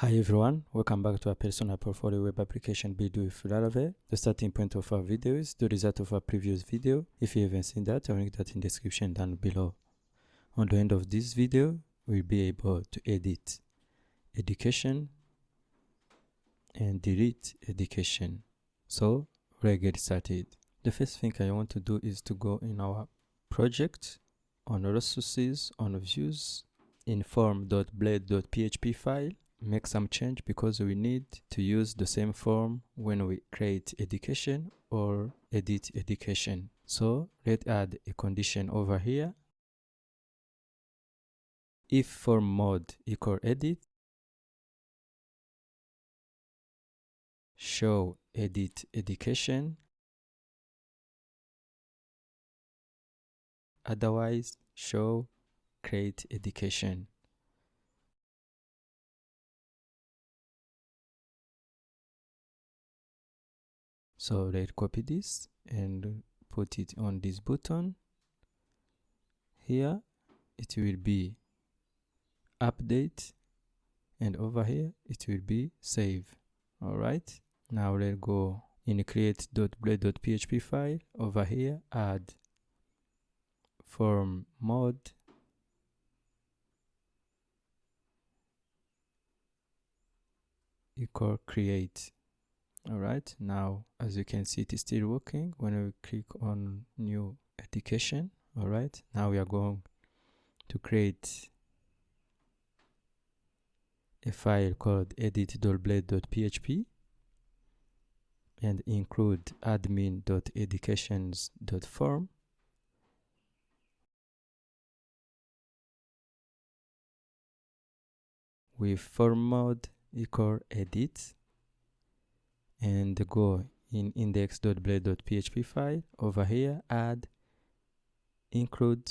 Hi everyone, welcome back to our personal portfolio web application build with Laravel. The starting point of our video is the result of our previous video. If you haven't seen that, I'll link that in the description down below. On the end of this video, we'll be able to edit education and delete education. So let's get started. The first thing I want to do is to go in our project, on resources, on views, in form.blade.php file, make some change because we need to use the same form when we create education or edit education. So let's add a condition over here. If form mode equal edit, show edit education, otherwise show create education. So let's copy this and put it on this button. Here it will be update, and over here it will be save. All right, now let's go in create.blade.php file. Over here, add form mode equal create. All right, now as you can see, it is still working when we click on new education. All right, now we are going to create a file called edit.blade.php and include admin.educations.form. with form mode equal edit, and go in index.blade.php file. Over here, add include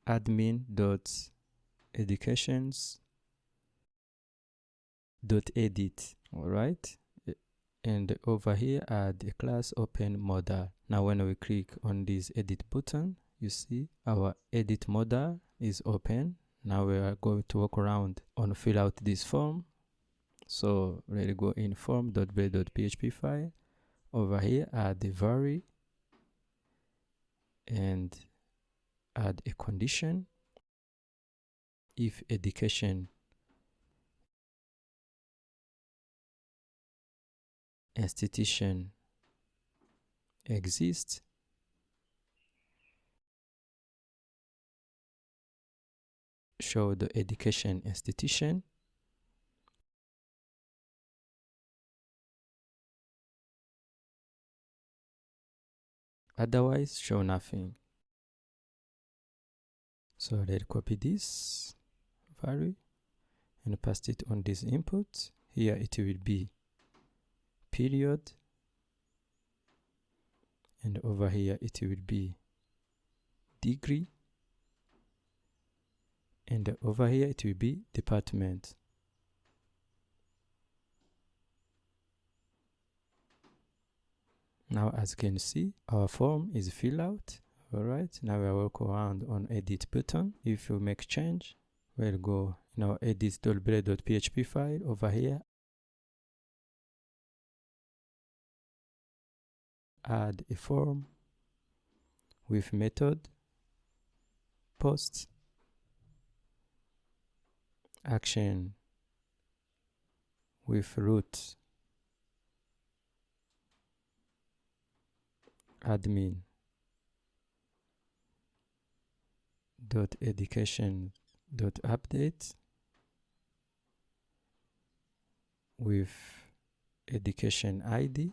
admin.educations.edit. all right, and over here add a class open modal. Now when we click on this edit button, you see our edit modal is open. Now we are going to walk around on fill out this form. So let's go in form.blade.php file. Over here, add the vary and add a condition. If education institution exists, show the education institution. Otherwise, show nothing. So let's copy this vary and paste it on this input. Here it will be period, and over here it will be degree, and over here it will be department. Now as you can see, our form is filled out. All right, now we walk around on edit button. If you make change, we'll go in our edit.blade.php file. Over here, add a form with method post action with root admin.education.update with education ID.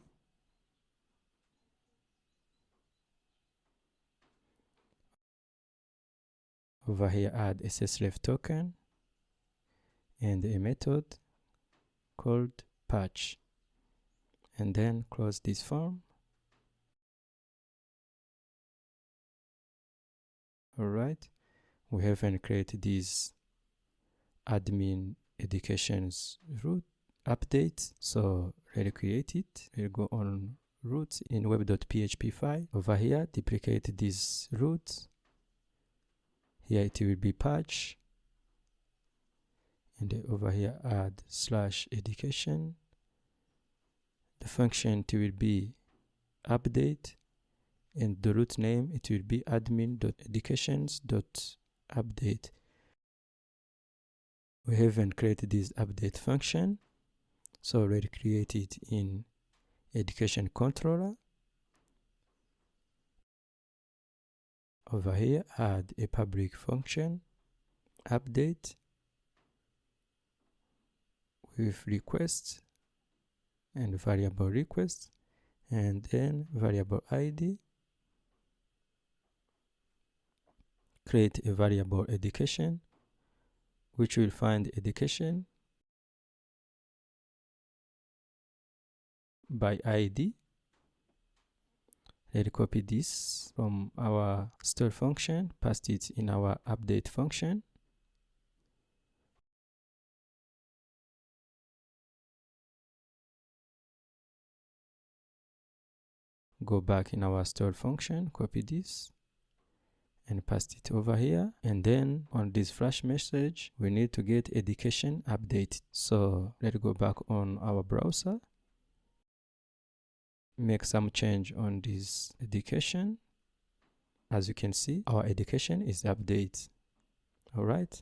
Over here, add ssref token and a method called patch, and then close this form. All right, we haven't created this admin education's root update, so let's create it. We'll go on root in web.php file. Over here, duplicate this root. Here it will be patch, and over here add /education. The function it will be update, and the root name it will be admin.educations.update. We haven't created this update function, so already create it in education controller. Over here add a public function update with request and variable request, and then variable ID. Create a variable education, which will find education by ID. Let's copy this from our store function, paste it in our update function. Go back in our store function, copy this and paste it over here. And then on this flash message, we need to get education updated. So let's go back on our browser, make some change on this education. As you can see, our education is updated. All right,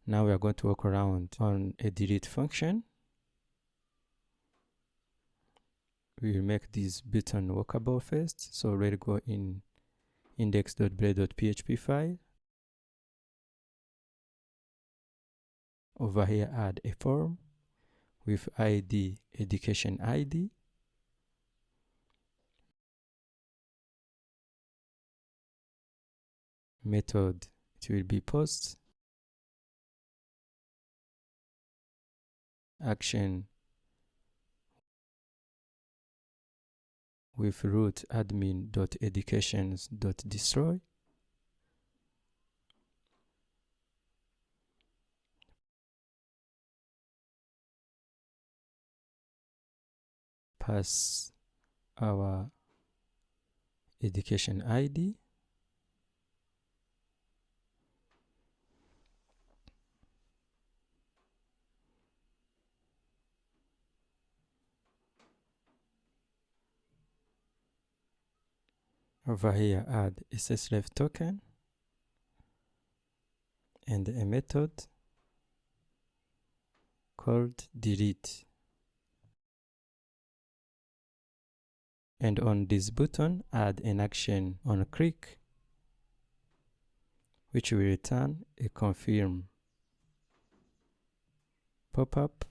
now we are going to work around on a delete function. We will make this button workable first. So let's go in index.blade.php file. Over here add a form with ID education ID. Method it will be post. Action with root admin.educations.destroy. Pass our education ID. Over here add a /ref token and a method called delete. And on this button add an action on click, which will return a confirm pop-up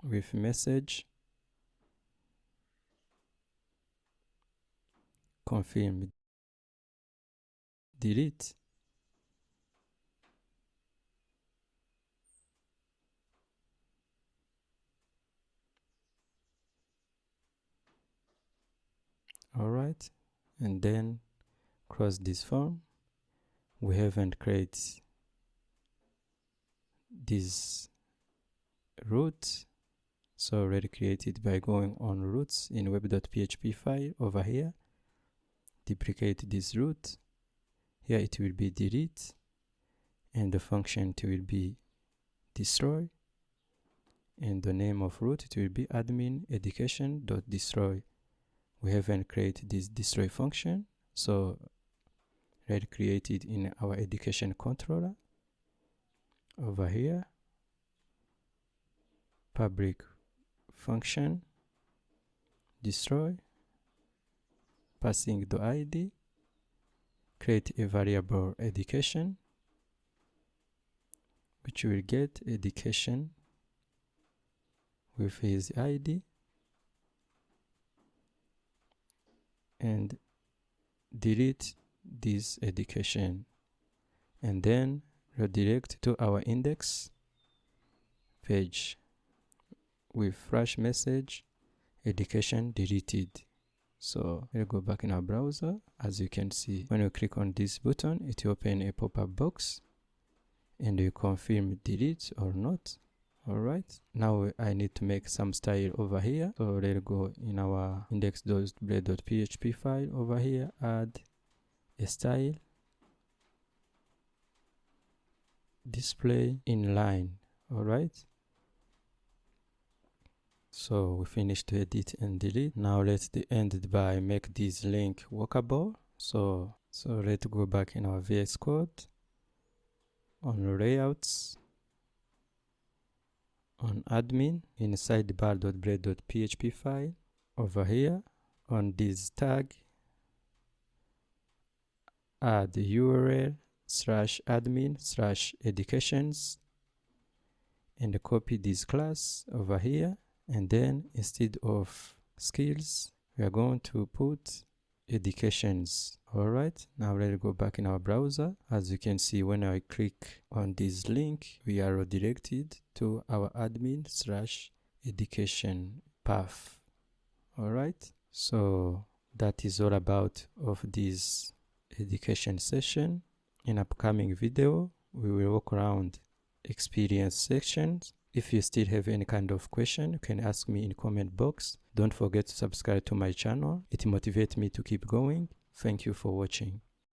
with message confirm delete. All right, and then cross this form. We haven't created this root, so already created by going on roots in web.php file. Over here duplicate this root. Here it will be delete, and the function it will be destroy, and the name of root it will be admin education.destroy. We haven't created this destroy function, so let's create it in our education controller. Over here public function destroy, passing the ID, create a variable education, which will get education with his ID, and delete this education, and then redirect to our index page with flash message education deleted. So we'll go back in our browser. As you can see, when you click on this button, it will open a pop-up box and you confirm delete or not. All right, now I need to make some style over here. So let's go in our index.blade.php file. Over here add a style display inline. All right. So we finished to edit and delete. Now let's end it by make this link workable. So let's go back in our VS Code, on layouts, on admin, in sidebar.blade.php file, over here on this tag, add the URL /admin/educations, and copy this class over here. And then instead of skills, we are going to put educations. All right, now let's go back in our browser. As you can see, when I click on this link, we are redirected to our admin/education path. All right, so that is all about of this education session. In upcoming video, we will walk around experience sections. If you still have any kind of question, you can ask me in comment box. Don't forget to subscribe to my channel. It motivates me to keep going. Thank you for watching.